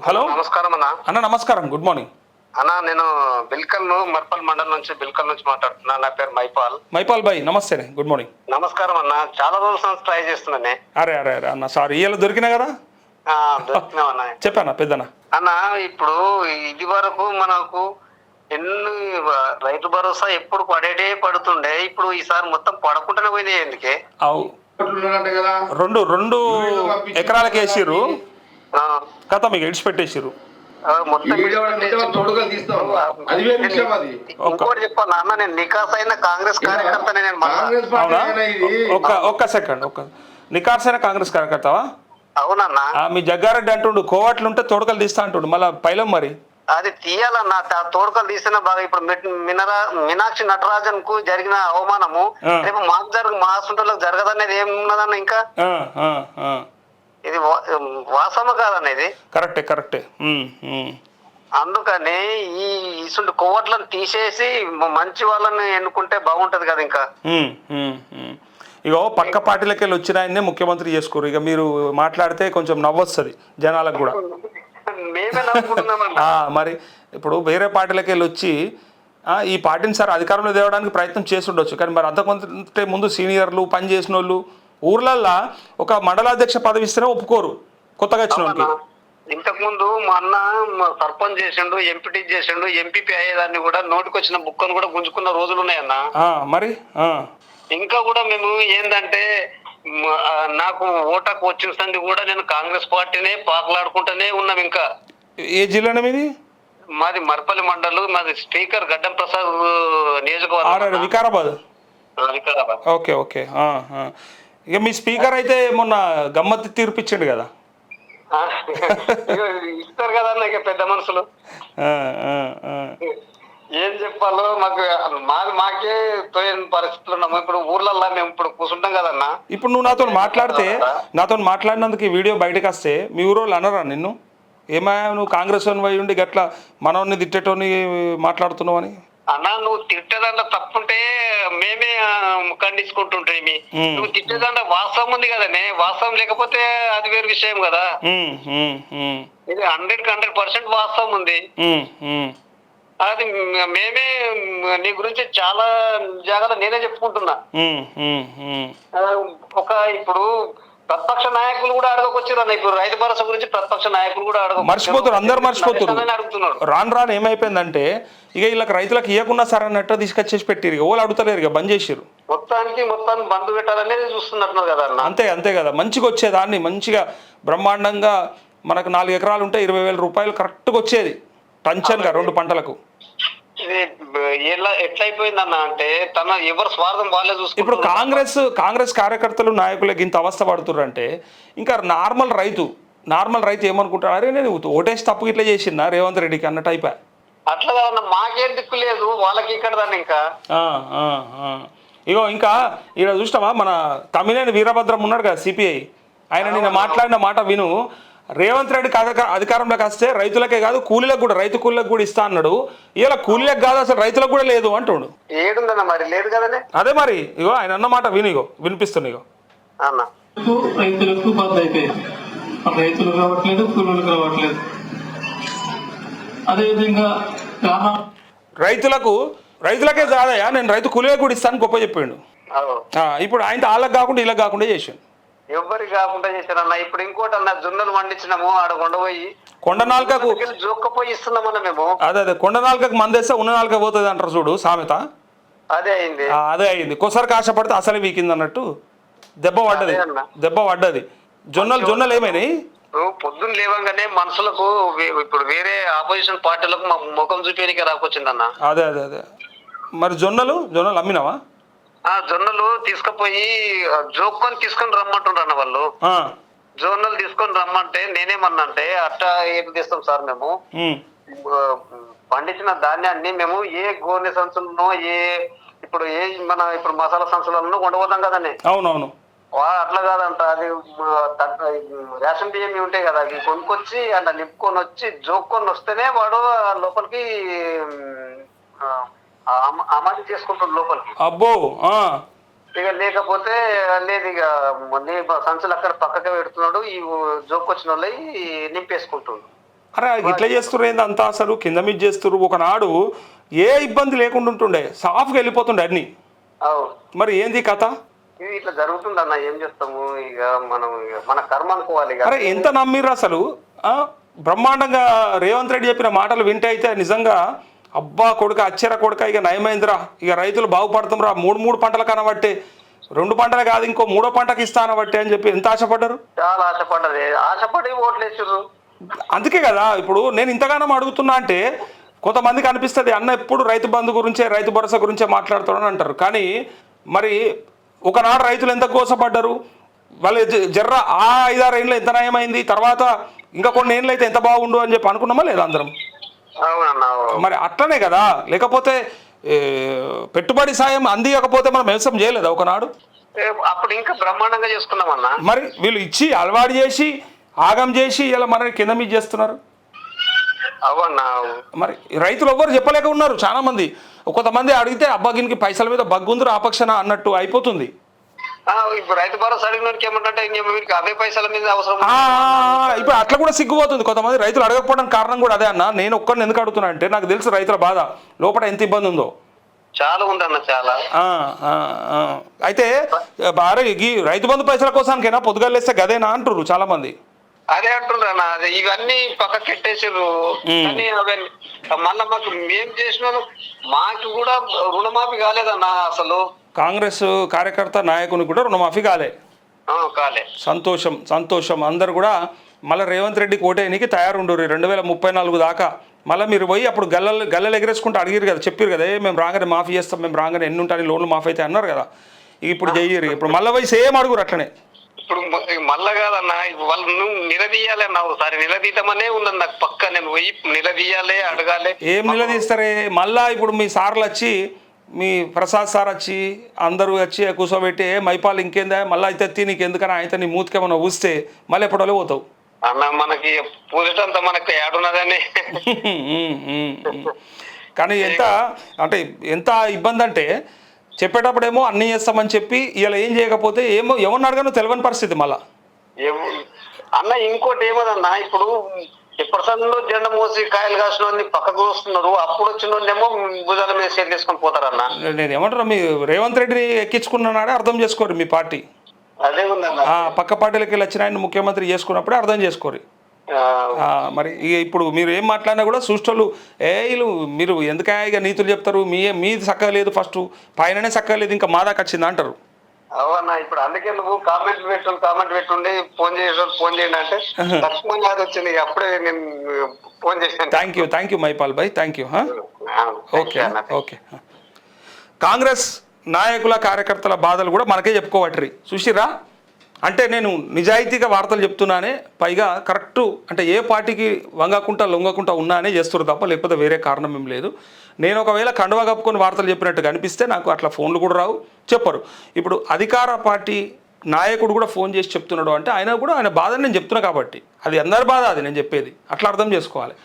Hello నమస్కారం అన్న. అన్న నమస్కారం, గుడ్ మార్నింగ్ అన్న. నేను మర్పల్ మండలం నుంచి మాట్లాడుతున్నా. నా పేరు మైపాల్ భాయ్, నమస్తే, గుడ్ మార్నింగ్. నమస్కారం అన్న. చాలా రోజుల నుంచి ట్రై చేస్తున్నానే. అరే అరే అరే అన్న, సారీ, ఇవాళ దొరికినా కదా. దొరికినావన్నా. చెప్పానా పెద్దనా అన్న, ఇప్పుడు ఇది వరకు మనకు ఎన్ని రైతు భరోసా ఎప్పుడు పడుతుండే, ఇప్పుడు ఈసారి మొత్తం పడకుండానే పోయినాయి. ఎందుకే? అవు రెండు రెండు ఎకరాలకి వేసిర్రు, కథ మీకు ఇడిచిపెట్టేసిర్రు. ఇంకోటి చెప్పాను అన్న, నేను నికాస్ అయిన కాంగ్రెస్ కార్యకర్తనే. ఒక్క సెకండ్, నికార్సైన కాంగ్రెస్ కార్యకర్తవా? అవునన్నా. మీ జగ్గారెడ్డి అంటుండు కోవట్లు ఉంటే తోడకలు తీస్తా అంటుండు, మళ్ళీ పైలం మరి అది తీయాలన్నా. తోడకలు తీసినా బాగా. ఇప్పుడు మీనాక్షి నటరాజన్ కు జరిగిన అవమానము రేపు మా సొంతలకు జరగదనేది ఏమున్నదన్న? ఇంకా ఇది వాస్తవం కాదనేది. కరెక్టే. అందుకని ఈ ఇసుంటి కొవ్వట్లను తీసేసి మంచి వాళ్ళని ఎన్నుకుంటే బాగుంటది కదా. ఇంకా ఇగో పక్క పార్టీలకి వెళ్ళి వచ్చిన ఆయన్నే ముఖ్యమంత్రి చేసుకోరు. ఇక మీరు మాట్లాడితే కొంచెం నవ్వొస్తుంది జనాలకు కూడా. మేమే నవ్వుకుంటున్నామన్నా. మరి ఇప్పుడు వేరే పార్టీలకి వెళ్ళి వచ్చి ఈ పార్టీని సార్ అధికారంలో తేవడానికి ప్రయత్నం చేస్తుండొచ్చు, కానీ మరి అంతకంటే ముందు సీనియర్లు పని చేసిన వాళ్ళు ఊర్లల్లో ఒక మండలాధ్యక్ష పదవి ఇస్తేనే ఒప్పుకోరు కొత్తగా వచ్చిన వాళ్ళకి. ఇంతకు ముందు మా అన్న సర్పంచ్ చేసిండు, ఎంపీటీ చేసిండు, ఎంపీపీ అయ్యేదాన్ని కూడా నోటికొచ్చిన బుక్కను కూడా గుంజుకున్న రోజులు ఉన్నాయన్న. మరి ఇంకా కూడా మేము ఏందంటే, నాకు ఓటాకు వచ్చిన సంది కూడా నేను కాంగ్రెస్ పార్టీనే పాకలాడుకుంటూనే ఉన్నాం. ఇంకా ఏ జిల్లా మీది? మాది మర్పల్లి మండలం. మాది స్పీకర్ గడ్డం ప్రసాద్ నియోజకవర్గం, వికారాబాద్. ఓకే. ఇక మీ స్పీకర్ అయితే మొన్న గమ్మత్తు తీర్పు ఇచ్చిండు కదా. ఇస్తారు కదా ఇక పెద్ద మనుషులు. ఏం చెప్పాలో మాకే తోయని పరిస్థితులు ఉన్నాము. ఇప్పుడు ఊర్లల్లో మేము ఇప్పుడు కూర్చుంటాం కదన్నా. ఇప్పుడు నువ్వు నాతో మాట్లాడినందుకు ఈ వీడియో బయటకు వస్తే మీ ఊరు వాళ్ళు అనరా నిన్ను? ఏమయ్యా నువ్వు కాంగ్రెస్ వాయి ఉండి గట్లా మనోని తిట్టేటోని మాట్లాడుతున్నావు అని? అన్నా, నువ్వు తిట్టేదాంట్లో తప్పుంటే మేమే ఖండించుకుంటుంటే, నువ్వు తిట్టేదాంట్లో వాస్తవం ఉంది కదనే. వాస్తవం లేకపోతే అది వేరు విషయం కదా. ఇది 100% వాస్తవం ఉంది. అది మేమే నీ గురించి చాలా జాగ్రత్త నేనే చెప్పుకుంటున్నా. ఇప్పుడు ప్రతిపక్ష నాయకులు కూడా అడగకొచ్చారు. ఇప్పుడు రైతు భరోసా గురించి ప్రతిపక్ష నాయకులు కూడా మర్చిపోతారు, అందరు మర్చిపోతున్నారు. రాను ఏమైపోయిందంటే ఇక వీళ్ళకి రైతులకు ఇవ్వకుండా సార్ అన్నట్టు తీసుకొచ్చేసి పెట్టిరు. ఇక వాళ్ళు అడుగుతలేరు, ఇక బంద్ చేసిరు. మొత్తానికి బంద్ పెట్టాలనేది చూస్తున్నట్టున్నారు కదా అన్న. అంతే కదా. మంచిగా వచ్చేదాన్ని మంచిగా బ్రహ్మాండంగా మనకు 4 ఎకరాలు ఉంటే 20,000 రూపాయలు కరెక్ట్గా వచ్చేది టంచన్గా 2 పంటలకు. ఎట్లయిపోయిందన్న అంటే తన ఎవరు స్వార్థం వాళ్ళే చూసుకుంటారు. ఇప్పుడు కాంగ్రెస్ కార్యకర్తలు నాయకులకి ఇంత అవస్థ పడుతున్నారు అంటే ఇంకా నార్మల్ రైతు ఏమనుకుంటారు? అరే నేను ఓటేసి తప్పు ఇట్లా చేసిందా రేవంత్ రెడ్డికి అన్నట్టు అయిపోయా. అట్లా కాదన్న, మాకేం దిక్కు లేదు, వాళ్ళకి ఇక్కడ దాన్ని. ఇంకా ఇగో ఇంకా ఇక్కడ చూసినావా, మన తమిళనాడు వీరభద్రం ఉన్నాడు కదా సిపిఐ, ఆయన నిన్న మాట్లాడిన మాట విను. రేవంత్ రెడ్డికి అధికారంలోకి వస్తే రైతులకే కాదు కూలీలకు కూడా, రైతు కూలీలకు కూడా ఇస్తా అన్నాడు. ఇలా కూలీలకు కాదు అసలు రైతులకు కూడా లేదు అంటాడు. ఏడుందన్న మరి? లేదు కదనే. అదే మరి ఇగో ఆయన అన్నమాట వినిపిస్తుంది. ఇగో రైతులకు బంద్ అయిపోయింది, రైతులు రావట్లేదు, కూలీలకు రావట్లేదు. అదేవిధంగా రైతులకే కాదయా నేను రైతు కూలీలకు కూడా ఇస్తాను గొప్ప చెప్పిండు. ఇప్పుడు ఆయన వాళ్ళకి కాకుండా ఇలా కాకుండా చేసాడు. ఎవరికి కాకుండా చేశారన్న. ఇప్పుడు ఇంకోటి అన్న, జొన్నలు పండించినాము, ఆడ కొండపోయి కొండనాల్కకు జోక్కపోయి ఇస్తున్నామన్న మేము. అదే కొండనాల్కకు మందేస్తే ఉన్న నాలుక పోతుంది అంటారు చూడు సామెత. అదే అయింది. కొసరికి ఆశపడితే అసలే వీకింది అన్నట్టు దెబ్బ పడ్డది. జొన్నలు ఏమైనాయి? పొద్దున్న లేవంగానే మనుషులకు ఇప్పుడు వేరే ఆపోజిషన్ పార్టీలకు మా ముఖం చూపేనికే రాకొచ్చిందన్న. అదే మరి జొన్నలు అమ్మినావా? జొన్నలు తీసుకుపోయి తీసుకొని రమ్మంటుండ్రు అన్న వాళ్ళు. జొన్నలు తీసుకొని రమ్మంటే నేనేమన్నా అంటే అట్టా ఏం తీస్తాం సార్, మేము పండించిన ధాన్యాన్ని మేము ఏ గోనె సంచులను ఇప్పుడు మసాలా సంచులను కొండపోతాం కదండి. అవునవును. అట్లా కాదంట, అది రేషన్ బియ్యం ఉంటాయి కదా, అవి కొనుక్కొచ్చి అట్లా నింపుకొని వచ్చి జోక్కొని వస్తేనే వాడు లోపలికి అమలు చేసుకుంటాడు లోపలికి. అబ్బో. ఇక లేకపోతే లేదు, ఇక సంచులు అక్కడ పక్కకే పెడుతున్నాడు, ఈ జోక్కొచ్చిన వాళ్ళు నింపేసుకుంటుండు. అరే ఇట్లా చేస్తుర్రు ఏంది అంతా అసలు కింద మీద చేస్తుర్రు. ఒకనాడు ఏ ఇబ్బంది లేకుండా ఉంటుండే, సాఫ్గా వెళ్ళిపోతుండే అన్నీ. అవు మరి ఏంది కథ? ఇది ఇట్లా జరుగుతుంది అన్న, ఏం చేస్తాము ఇక మనం మన కర్మ అనుకోవాలి ఇక. అరే ఎంత నమ్మిర్రు అసలు? బ్రహ్మాండంగా రేవంత్ రెడ్డి చెప్పిన మాటలు వింటే అయితే నిజంగా అబ్బా కొడుక అచ్చర కొడుక ఇక నయమైందిరా, ఇక రైతులు బాగుపడతాంరా, మూడు పంటలు కనబట్టే, 2 పంటలు కాదు ఇంకో 3వ పంటకి ఇస్తానబట్టే అని చెప్పి ఎంత ఆశపడ్డారు. చాలా ఆశపడి ఓట్లేసారు. అందుకే కదా ఇప్పుడు నేను ఇంతగానం అడుగుతున్నా అంటే కొంతమందికి అనిపిస్తుంది అన్న ఎప్పుడు రైతు బంధు గురించే రైతు భరోసా గురించే మాట్లాడుతాడని అంటారు. కానీ మరి ఒకనాడు రైతులు ఎంత కోసపడ్డారు, వాళ్ళు జర్ర ఆ 5-6 ఏళ్ళు ఎంత నయమైంది, తర్వాత ఇంకా కొన్ని ఏళ్ళు అయితే ఎంత బాగుండు అని చెప్పి అనుకున్నామా లేదా అందరం? మరి అట్లనే కదా, లేకపోతే పెట్టుబడి సాయం అందియకపోతే మనం వ్యవసాయం చేయలేదా ఒకనాడు? అప్పుడు ఇంకా బ్రహ్మాండంగా చేసుకున్నామన్నా. మరి వీళ్ళు ఇచ్చి అలవాటు చేసి ఆగం చేసి ఇలా మనని కింద మీద చేస్తున్నారు. అవన్నా మరి రైతులు ఎవ్వరు చెప్పలేక ఉన్నారు. చాలా మంది, కొంతమంది అడిగితే అబ్బాగినికి పైసల మీద బగ్గుందరు ఆపక్షణ అన్నట్టు అయిపోతుంది. ఇప్పుడు రైతు భరోసా అడిగినోడికి ఏమంటే మీకు అవే పైసల మీద అవసరం. ఇప్పుడు అట్లా కూడా సిగ్గుపోతుంది. కొంతమంది రైతులు అడగకపోవడానికి కారణం కూడా అదే అన్న. నేను ఒక్కరిని ఎందుకు అడుగుతున్నా అంటే నాకు తెలుసు రైతుల బాధ లోపల ఎంత ఇబ్బంది ఉందో. చాలా ఉందన్న, చాలా. అయితే భారీ ఈ రైతు బంధు పైసల కోసానికైనా పొద్దుగాలేస్తే గదేనా అంటారు చాలా మంది. అదే అంటున్నారు అన్న, అదే ఇవన్నీ పక్కకి పెట్టేసారు. కానీ అవన్నీ మళ్ళీ మాకు మేము చేసిన మాకు కూడా రుణమాఫీ కాలేదన్న అసలు. కాంగ్రెస్ కార్యకర్త నాయకునికి కూడా రుణమాఫీ కాలే. సంతోషం సంతోషం. అందరు కూడా మళ్ళీ రేవంత్ రెడ్డికి ఓటేయనికి తయారుండరు 2034 దాకా. మళ్ళీ మీరు పోయి అప్పుడు గల్లలు ఎగరేసుకుంటూ అడిగారు కదా, చెప్పారు కదా మేము రాగానే మాఫీ చేస్తాం, మేము రాగానే ఎన్ని ఉంటాయి లోన్లు మాఫీ అయితే అన్నారు కదా. ఇప్పుడు చెయ్యరు. ఇప్పుడు మళ్ళీ పోయి సేమ్ అడుగురు అట్లనే. ఇప్పుడు మళ్ళా కాదన్న, వాళ్ళు నువ్వు నిలదీయాలి అన్న, ఒకసారి నిలదీయమనే ఉన్నది నాకు పక్క. నేను పోయి నిలదీయాలి, అడగాలి. ఏం నిలదీస్తారే మళ్ళా? ఇప్పుడు మీ సార్లు వచ్చి, మీ ప్రసాద్ సార్ వచ్చి అందరూ వచ్చి కూర్చోబెట్టి మైపాలు ఇంకేందా మళ్ళీ అయితే నీకు ఎందుకని అయితే నీ మూతికేమన్నా ఊస్తే మళ్ళీ ఎప్పుడో పోతావు అన్న. మనకి పూజంతా మనకు ఏడున్నదని. కానీ ఎంత ఇబ్బంది అంటే చెప్పేటప్పుడేమో అన్నీ చేస్తామని చెప్పి ఇలా ఏం చేయకపోతే ఏమో ఎవరిని అడగనో తెలియని పరిస్థితి మళ్ళా. అన్న ఇంకోటి ఏమదన్నా, ఇప్పుడు ఎప్పటిసంలో జెండా మోసి కాయలు కాసిన పక్కకు వస్తున్నారు, అప్పుడు వచ్చిన ఏమో భుజాల మీద సేల్ తీసుకొని పోతారన్న. నేను ఏమంటారు, మీ రేవంత్ రెడ్డిని ఎక్కించుకున్నాడే అర్థం చేసుకోరు మీ పార్టీ. అదే ఉందన్న, పక్క పార్టీలకి వెళ్ళి వచ్చిన ఆయన ముఖ్యమంత్రి చేసుకున్నప్పుడే అర్థం చేసుకోరు. మరి ఇప్పుడు మీరు ఏం మాట్లాడినా కూడా చూసేటోళ్ళు వీళ్ళు మీరు ఎందుకయ్యా ఇక నీతులు చెప్తారు, మీది చక్కగా లేదు, ఫస్ట్ పైననే చక్కగా లేదు, ఇంకా మా దాకా వచ్చింది అంటారు. అవునా? ఇప్పుడు అందుకే నువ్వు కామెంట్ పెట్టుండి ఫోన్ చేయండి అంటే లక్ష్మణ్ గారు వచ్చింది, అప్పుడే నేను ఫోన్ చేశాను. Thank you Mypal Bhai, thank you. Okay. Congress నాయకుల కార్యకర్తల బాధలు కూడా మనకే చెప్పుకోవట్రి చూసిరా. అంటే నేను నిజాయితీగా వార్తలు చెప్తున్నానే, పైగా కరెక్టు అంటే ఏ పార్టీకి లొంగకుండా ఉన్నానే చేస్తారు తప్ప లేకపోతే వేరే కారణం ఏం లేదు. నేను ఒకవేళ కండువా కప్పుకొని వార్తలు చెప్పినట్టు కనిపిస్తే నాకు అట్లా ఫోన్లు కూడా రావు, చెప్పరు. ఇప్పుడు అధికార పార్టీ నాయకుడు కూడా ఫోన్ చేసి చెప్తున్నాడు అంటే ఆయన బాధని నేను చెప్తున్నా కాబట్టి అది అందరి బాధ, అది నేను చెప్పేది అట్లా అర్థం చేసుకోవాలి.